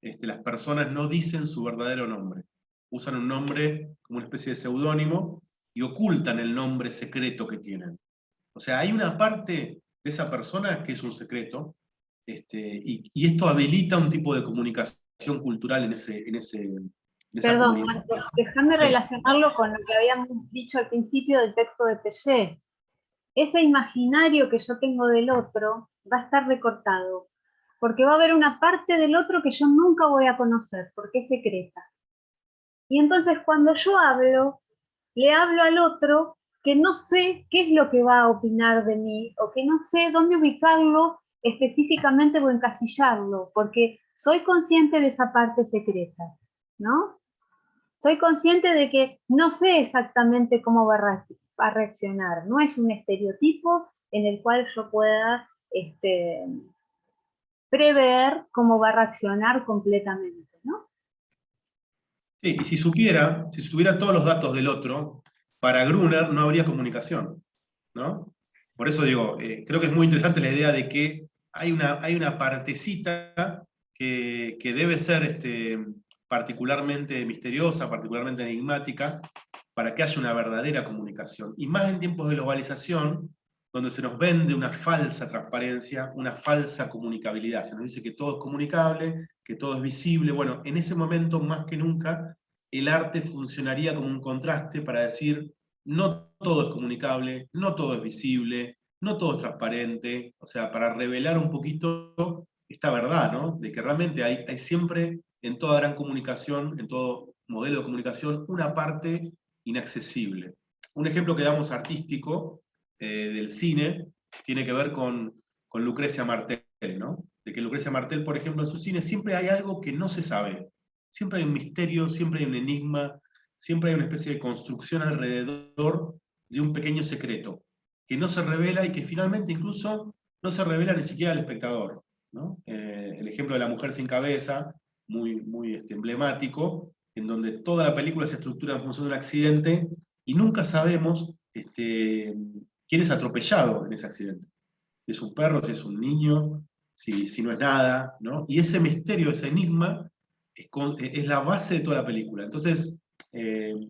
las personas no dicen su verdadero nombre. Usan un nombre como una especie de seudónimo y ocultan el nombre secreto que tienen. O sea, hay una parte de esa persona que es un secreto, y esto habilita un tipo de comunicación cultural en esa Perdón, comunidad. Marco, déjame relacionarlo con lo que habíamos dicho al principio del texto de Piaget. Ese imaginario que yo tengo del otro va a estar recortado, porque va a haber una parte del otro que yo nunca voy a conocer, porque es secreta. Y entonces cuando yo hablo, le hablo al otro que no sé qué es lo que va a opinar de mí, o que no sé dónde ubicarlo específicamente o encasillarlo, porque soy consciente de esa parte secreta, ¿no? Soy consciente de que no sé exactamente cómo va a reaccionar, no es un estereotipo en el cual yo pueda prever cómo va a reaccionar completamente, ¿no? Sí, y si tuviera todos los datos del otro, para Gruner no habría comunicación, ¿no? Por eso digo, creo que es muy interesante la idea de que hay una partecita que debe ser particularmente misteriosa, particularmente enigmática, para que haya una verdadera comunicación. Y más en tiempos de globalización, donde se nos vende una falsa transparencia, una falsa comunicabilidad. Se nos dice que todo es comunicable, que todo es visible. Bueno, en ese momento, más que nunca, el arte funcionaría como un contraste para decir, no todo es comunicable, no todo es visible, no todo es transparente, o sea, para revelar un poquito esta verdad, ¿no? De que realmente hay siempre, en toda gran comunicación, en todo modelo de comunicación, una parte inaccesible. Un ejemplo que damos artístico del cine tiene que ver con Lucrecia Martel, ¿no? De que Lucrecia Martel, por ejemplo, en su cine siempre hay algo que no se sabe. Siempre hay un misterio, siempre hay un enigma, siempre hay una especie de construcción alrededor de un pequeño secreto que no se revela y que finalmente incluso no se revela ni siquiera al espectador, ¿no? El ejemplo de La mujer sin cabeza, muy emblemático, en donde toda la película se estructura en función de un accidente y nunca sabemos quién es atropellado en ese accidente. Si es un perro, si es un niño, si no es nada, ¿no? Y ese misterio, ese enigma, es la base de toda la película. Entonces,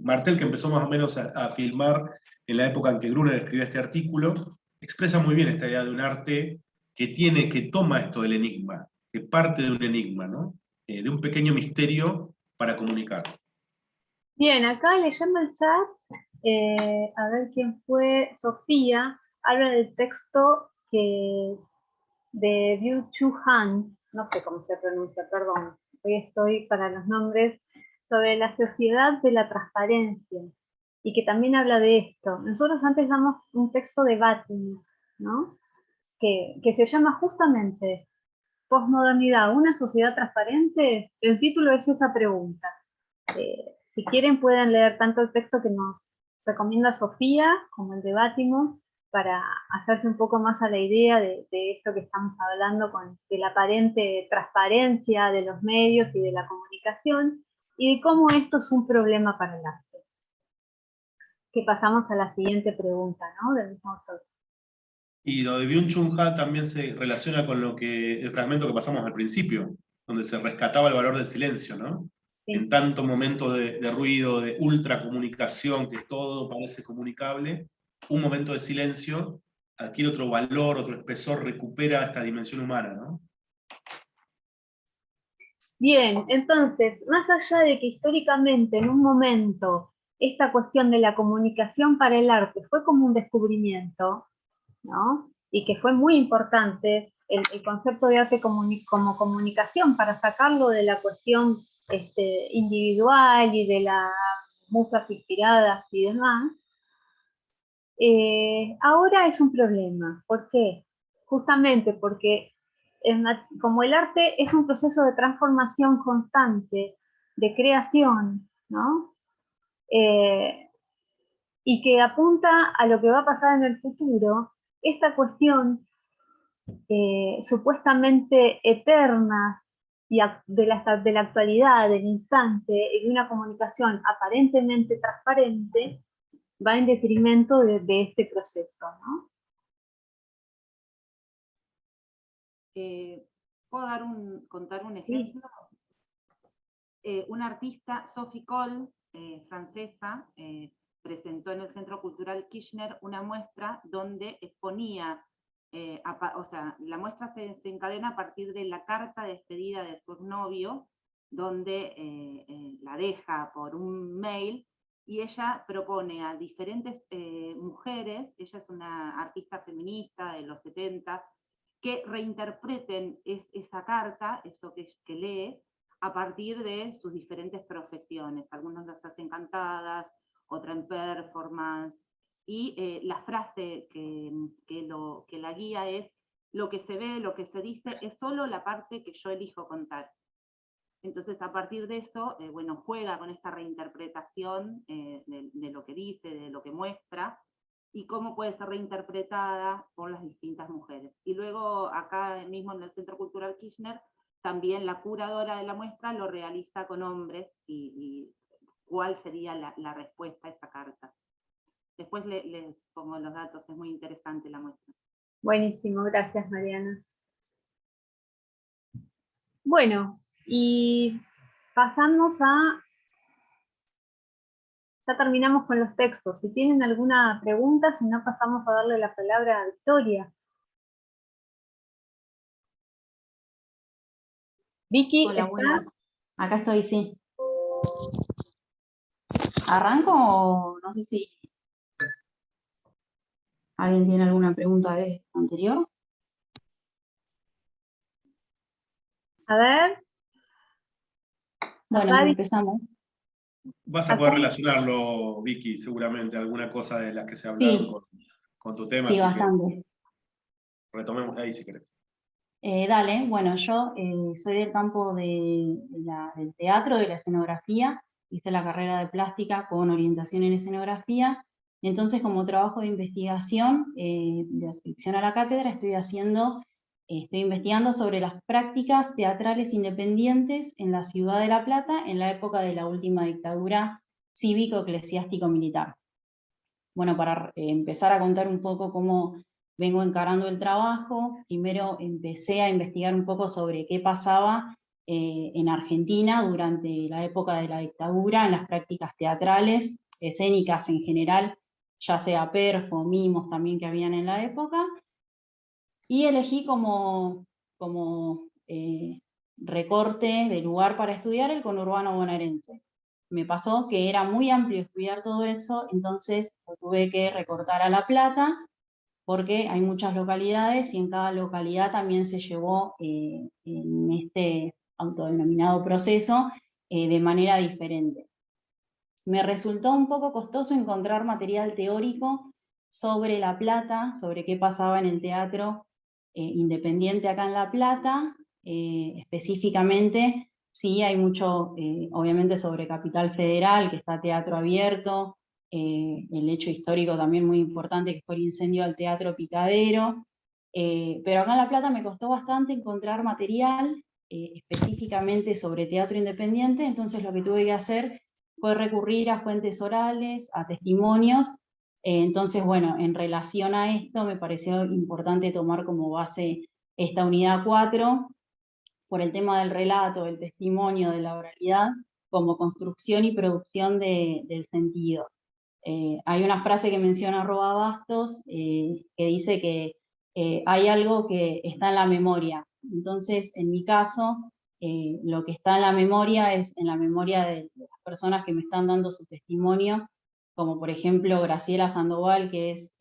Martel, que empezó más o menos a filmar en la época en que Gruner escribió este artículo, expresa muy bien esta idea de un arte que toma esto del enigma, que parte de un enigma, ¿no? De un pequeño misterio para comunicar. Bien, acá leyendo el chat, a ver quién fue, Sofía, habla del texto de Byung-Chul Han, no sé cómo se pronuncia, perdón, hoy estoy para los nombres, sobre la sociedad de la transparencia, y que también habla de esto. Nosotros antes damos un texto de Batin, ¿no? Que se llama justamente Posmodernidad, ¿una sociedad transparente? El título es esa pregunta. Si quieren pueden leer tanto el texto que nos recomienda Sofía como el de Bátimo para hacerse un poco más a la idea de esto que estamos hablando de la aparente transparencia de los medios y de la comunicación y de cómo esto es un problema para el arte. Que pasamos a la siguiente pregunta, ¿no? Del mismo autor. Y lo de Byung-Chul Han también se relaciona con el fragmento que pasamos al principio, donde se rescataba el valor del silencio, ¿no? Sí. En tanto momento de ruido, de ultracomunicación, que todo parece comunicable, un momento de silencio adquiere otro valor, otro espesor, recupera esta dimensión humana, ¿no? Bien, entonces, más allá de que históricamente en un momento esta cuestión de la comunicación para el arte fue como un descubrimiento, ¿no? Y que fue muy importante el concepto de arte como comunicación para sacarlo de la cuestión individual y de las musas inspiradas y demás, ahora es un problema. ¿Por qué? Justamente porque como el arte es un proceso de transformación constante, de creación, ¿no? Y que apunta a lo que va a pasar en el futuro, esta cuestión supuestamente eterna y de la actualidad, del instante, y de una comunicación aparentemente transparente, va en detrimento de este proceso, ¿no? ¿Puedo contar un Sí. ejemplo? Una artista, Sophie Cole, francesa, presentó en el Centro Cultural Kirchner una muestra donde exponía o sea, la muestra se encadena a partir de la carta de despedida de su exnovio, donde la deja por un mail, y ella propone a diferentes mujeres, ella es una artista feminista de los 70, que reinterpreten esa carta, eso que lee, a partir de sus diferentes profesiones. Algunos las hacen cantadas, otra en performance, y la frase que la guía es: lo que se ve, lo que se dice, es solo la parte que yo elijo contar. Entonces, a partir de eso, bueno, juega con esta reinterpretación de lo que dice, de lo que muestra, y cómo puede ser reinterpretada por las distintas mujeres. Y luego, acá mismo en el Centro Cultural Kirchner, también la curadora de la muestra lo realiza con hombres, y cuál sería la respuesta a esa carta. Después les pongo los datos, es muy interesante la muestra. Buenísimo, gracias Mariana. Bueno, y pasamos a... Ya terminamos con los textos. Si tienen alguna pregunta, si no, pasamos a darle la palabra a Victoria. Vicky, Hola, ¿está? buenas. Acá estoy, sí. ¿Arranco o no sé si alguien tiene alguna pregunta de anterior? A ver. Bueno, Acá, empezamos. Vas a poder relacionarlo, Vicky, seguramente, alguna cosa de las que se hablaron Sí. con tu tema, Sí, así que bastante. retomemos de ahí si querés. Dale, bueno, yo soy del campo del teatro, de la escenografía, hice la carrera de plástica con orientación en escenografía, entonces como trabajo de investigación, de adscripción a la cátedra, estoy investigando sobre las prácticas teatrales independientes en la ciudad de La Plata en la época de la última dictadura cívico-eclesiástico-militar. Bueno, para empezar a contar un poco cómo vengo encarando el trabajo, primero empecé a investigar un poco sobre qué pasaba en Argentina durante la época de la dictadura, en las prácticas teatrales, escénicas en general, ya sea perfo, mimos también que habían en la época, y elegí como recorte de lugar para estudiar el conurbano bonaerense. Me pasó que era muy amplio estudiar todo eso, entonces lo tuve que recortar a La Plata, porque hay muchas localidades y en cada localidad también se llevó en este autodenominado proceso de manera diferente. Me resultó un poco costoso encontrar material teórico sobre La Plata, sobre qué pasaba en el teatro independiente acá en La Plata, específicamente. Sí, hay mucho, obviamente, sobre Capital Federal, que está Teatro Abierto, el hecho histórico también muy importante, que fue el incendio al Teatro Picadero, pero acá en La Plata me costó bastante encontrar material específicamente sobre teatro independiente, entonces lo que tuve que hacer fue recurrir a fuentes orales, a testimonios. Entonces, bueno, en relación a esto me pareció importante tomar como base esta unidad 4, por el tema del relato, del testimonio, de la oralidad, como construcción y producción del sentido. Hay una frase que menciona Roa Bastos que dice que hay algo que está en la memoria. Entonces, en mi caso, lo que está en la memoria es en la memoria de las personas que me están dando su testimonio, como por ejemplo Graciela Sandoval, que es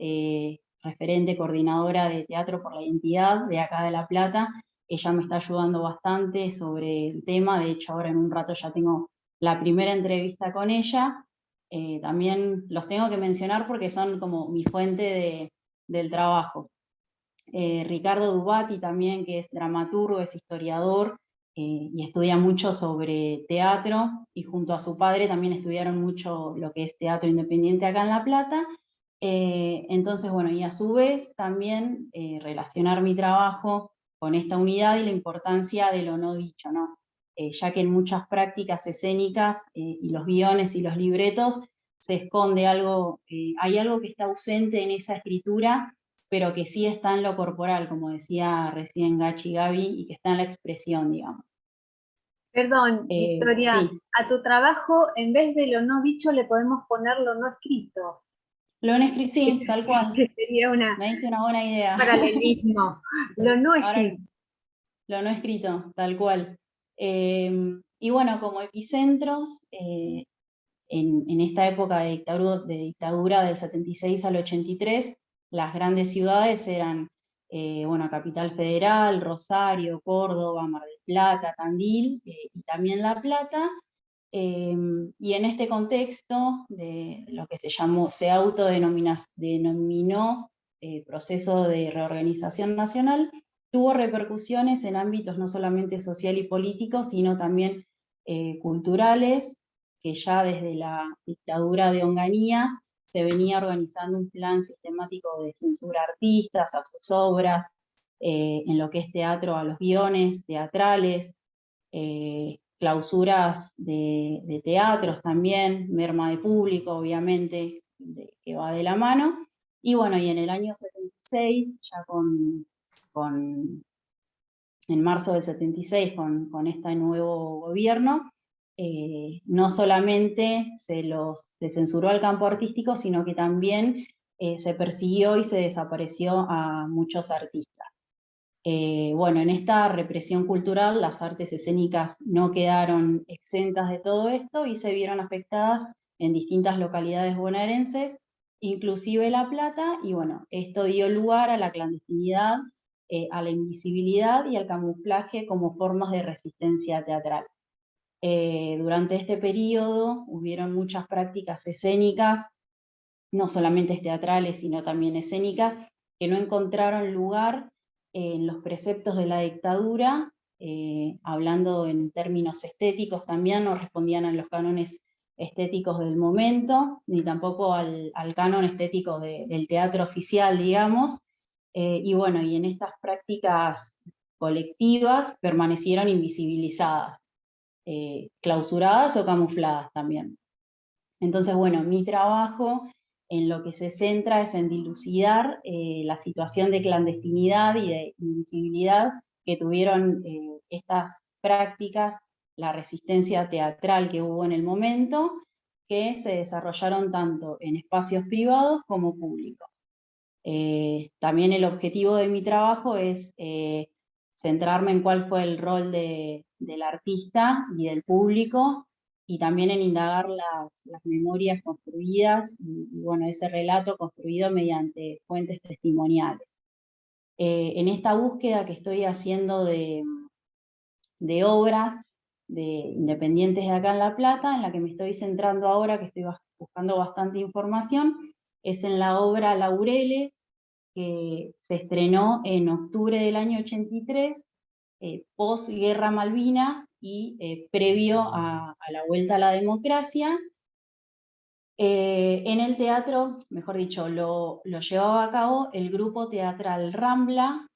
referente coordinadora de Teatro por la Identidad de acá de La Plata. Ella me está ayudando bastante sobre el tema, de hecho ahora en un rato ya tengo la primera entrevista con ella. También los tengo que mencionar porque son como mi fuente del trabajo. Ricardo Dubati también, que es dramaturgo, es historiador y estudia mucho sobre teatro, y junto a su padre también estudiaron mucho lo que es teatro independiente acá en La Plata. Entonces, bueno, y a su vez también relacionar mi trabajo con esta unidad y la importancia de lo no dicho, ¿no? Ya que en muchas prácticas escénicas y los guiones y los libretos se esconde algo, hay algo que está ausente en esa escritura, pero que sí está en lo corporal, como decía recién Gachi Gaby, y que está en la expresión, digamos. Perdón, Victoria, Sí. a tu trabajo, en vez de lo no dicho, le podemos poner lo no escrito. Lo no escrito, sí, tal cual. Que sería una Me diste una buena idea. paralelismo. Lo no Ahora escrito. lo no escrito, tal cual. Y bueno, como epicentros, en esta época de dictadura del 76 al 83, las grandes ciudades eran, bueno, Capital Federal, Rosario, Córdoba, Mar del Plata, Tandil y también La Plata. Y en este contexto de lo que se denominó proceso de reorganización nacional, tuvo repercusiones en ámbitos no solamente social y político, sino también culturales, que ya desde la dictadura de Onganía se venía organizando un plan sistemático de censura a artistas, a sus obras, en lo que es teatro, a los guiones teatrales, clausuras de teatros también, merma de público, obviamente, que va de la mano. Y bueno, y en el año 76, ya en marzo del 76, con este nuevo gobierno, no solamente se censuró al campo artístico, sino que también se persiguió y se desapareció a muchos artistas. Bueno, en esta represión cultural las artes escénicas no quedaron exentas de todo esto y se vieron afectadas en distintas localidades bonaerenses, inclusive La Plata, y bueno, esto dio lugar a la clandestinidad, a la invisibilidad y al camuflaje como formas de resistencia teatral. Durante este periodo hubieron muchas prácticas escénicas, no solamente teatrales, sino también escénicas, que no encontraron lugar en los preceptos de la dictadura, hablando en términos estéticos también, no respondían a los cánones estéticos del momento, ni tampoco al canon estético del teatro oficial, digamos, y bueno, y en estas prácticas colectivas permanecieron invisibilizadas, clausuradas o camufladas también. Entonces, bueno, mi trabajo en lo que se centra es en dilucidar la situación de clandestinidad y de invisibilidad que tuvieron estas prácticas, la resistencia teatral que hubo en el momento, que se desarrollaron tanto en espacios privados como públicos. También el objetivo de mi trabajo es centrarme en cuál fue el rol del artista y del público, y también en indagar las memorias construidas y bueno, ese relato construido mediante fuentes testimoniales. En esta búsqueda que estoy haciendo de obras independientes de acá en La Plata, en la que me estoy centrando ahora, que estoy buscando bastante información, es en la obra Laureles, que se estrenó en octubre del año 83, post-guerra Malvinas y previo a la vuelta a la democracia. En el teatro, mejor dicho, lo llevaba a cabo el grupo teatral Rambla,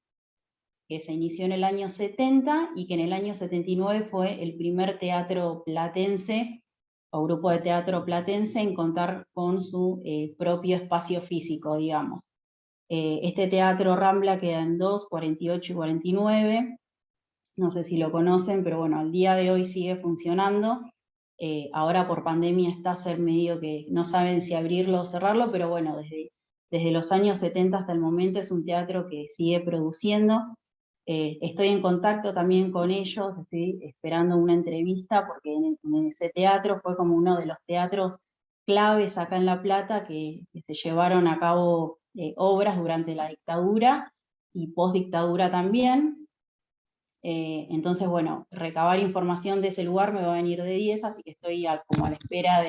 que se inició en el año 70 y que en el año 79 fue el primer teatro platense o grupo de teatro platense en contar con su propio espacio físico, digamos. Este teatro Rambla queda en 2, 48 y 49, no sé si lo conocen, pero bueno, al día de hoy sigue funcionando. Ahora por pandemia está ser medio que no saben si abrirlo o cerrarlo, pero bueno, desde los años 70 hasta el momento es un teatro que sigue produciendo. Estoy en contacto también con ellos, estoy esperando una entrevista porque en ese teatro fue como uno de los teatros claves acá en La Plata que se llevaron a cabo obras durante la dictadura y post-dictadura también. Entonces, bueno, recabar información de ese lugar me va a venir de 10, así que estoy como a la espera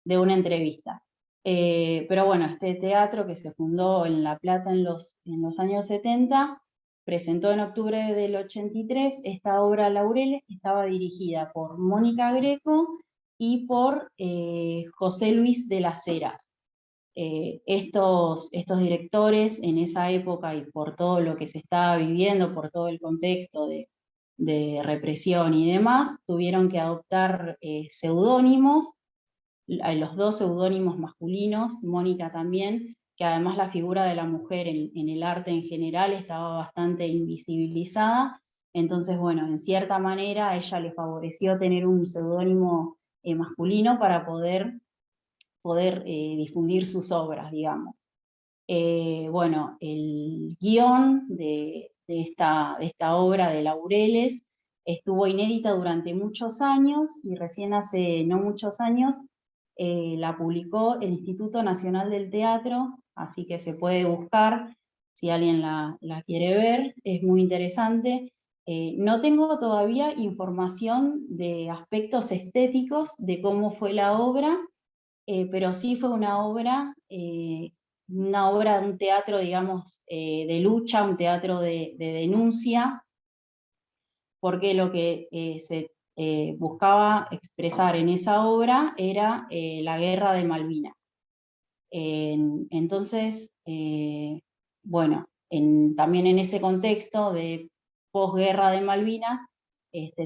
de una entrevista. Pero bueno, este teatro que se fundó en La Plata en los años 70, presentó en octubre del 83 esta obra Laureles, que estaba dirigida por Mónica Greco y por José Luis de las Heras. Estos directores en esa época y por todo lo que se estaba viviendo, por todo el contexto de represión y demás, tuvieron que adoptar seudónimos, los dos seudónimos masculinos, Mónica también, que además la figura de la mujer en el arte en general estaba bastante invisibilizada, entonces bueno, en cierta manera a ella le favoreció tener un seudónimo masculino para poder poder difundir sus obras, digamos. Bueno, el guión de esta obra de Laureles estuvo inédita durante muchos años y recién hace no muchos años la publicó el Instituto Nacional del Teatro, así que se puede buscar si alguien la quiere ver, es muy interesante. No tengo todavía información de aspectos estéticos de cómo fue la obra, pero sí fue una obra de un teatro, digamos, de lucha, un teatro de denuncia, porque lo que se buscaba expresar en esa obra era la guerra de Malvinas. Entonces, bueno, también en ese contexto de posguerra de Malvinas,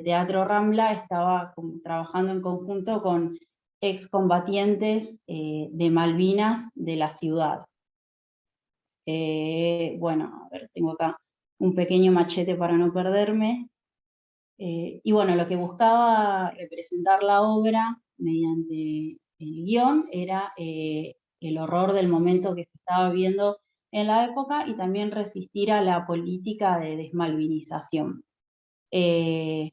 Teatro Rambla estaba trabajando en conjunto con excombatientes de Malvinas de la ciudad. Bueno, a ver, tengo acá un pequeño machete para no perderme. Y bueno, lo que buscaba representar la obra mediante el guión era el horror del momento que se estaba viviendo en la época y también resistir a la política de desmalvinización. Y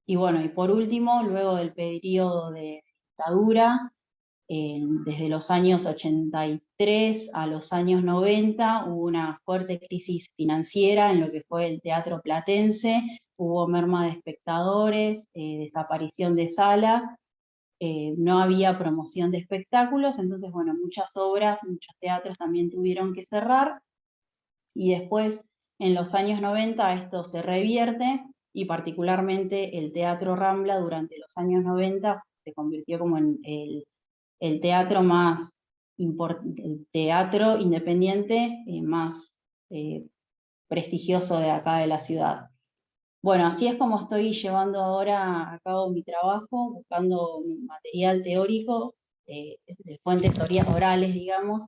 bueno, y por último, luego del periodo de dictadura, desde los años 83 a los años 90 hubo una fuerte crisis financiera en lo que fue el teatro platense, hubo merma de espectadores, desaparición de salas, no había promoción de espectáculos, entonces bueno, muchas obras, muchos teatros también tuvieron que cerrar, y después en los años 90 esto se revierte, y particularmente el Teatro Rambla durante los años 90 se convirtió como en el teatro más el teatro independiente más prestigioso de acá de la ciudad. Bueno, así es como estoy llevando ahora a cabo mi trabajo, buscando material teórico de fuentes orales, digamos.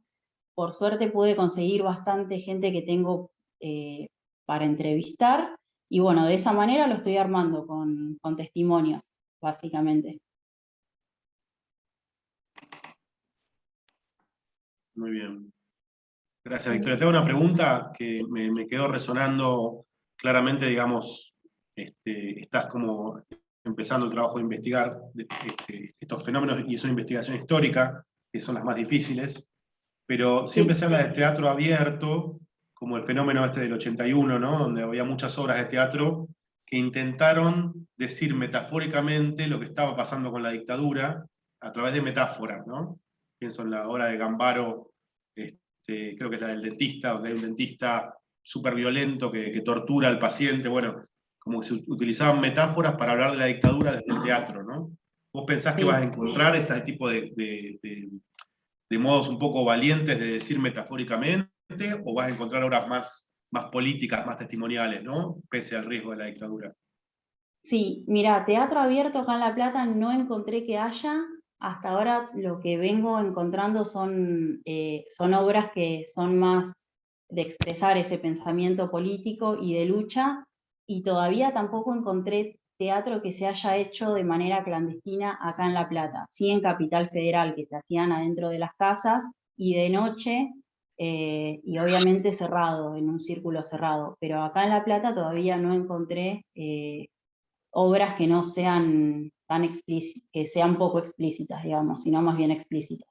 Por suerte pude conseguir bastante gente que tengo para entrevistar, y bueno, de esa manera lo estoy armando con testimonios, básicamente. Muy bien. Gracias, Victoria. Tengo una pregunta que me quedó resonando claramente, digamos, estás como empezando el trabajo de investigar estos fenómenos, y es una investigación histórica, que son las más difíciles, pero siempre se habla de teatro abierto, como el fenómeno del 81, ¿no? Donde había muchas obras de teatro que intentaron decir metafóricamente lo que estaba pasando con la dictadura a través de metáforas, ¿no? Pienso en la obra de Gambaro, creo que es la del dentista, donde hay un dentista súper violento que tortura al paciente, bueno, como que se utilizaban metáforas para hablar de la dictadura desde el teatro, ¿no? ¿Vos pensás que vas a encontrar este tipo de modos un poco valientes de decir metafóricamente, o vas a encontrar obras más políticas, más testimoniales, ¿no? Pese al riesgo de la dictadura. Sí, mira, teatro abierto acá en La Plata no encontré que haya. Hasta ahora lo que vengo encontrando son obras que son más de expresar ese pensamiento político y de lucha, y todavía tampoco encontré teatro que se haya hecho de manera clandestina acá en La Plata. Sí, en Capital Federal, que se hacían adentro de las casas y de noche, y obviamente cerrado, en un círculo cerrado. Pero acá en La Plata todavía no encontré obras que no sean tan explícitas, que sean poco explícitas, digamos, sino más bien explícitas.